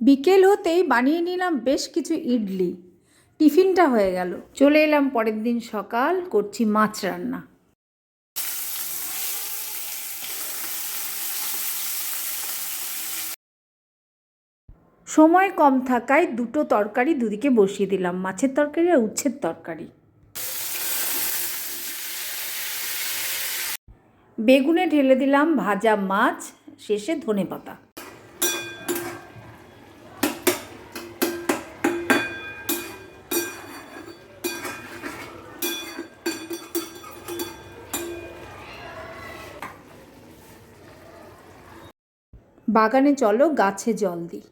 বিকেল হতেই বানিয়ে নিলাম বেশ কিছু ইডলি। টিফিনটা হয়ে গেল। চলে এলাম পরের দিন সকাল, করছি মাছ রান্না। সময় কম থাকায় দুটো তরকারি দুদিকে বসিয়ে দিলাম, মাছের তরকারি আর উচ্ছের তরকারি। বেগুনে ঢেলে দিলাম ভাজা মাছ, শেষে ধনেপাতা। বাগানে চলো, গাছে জল দিই।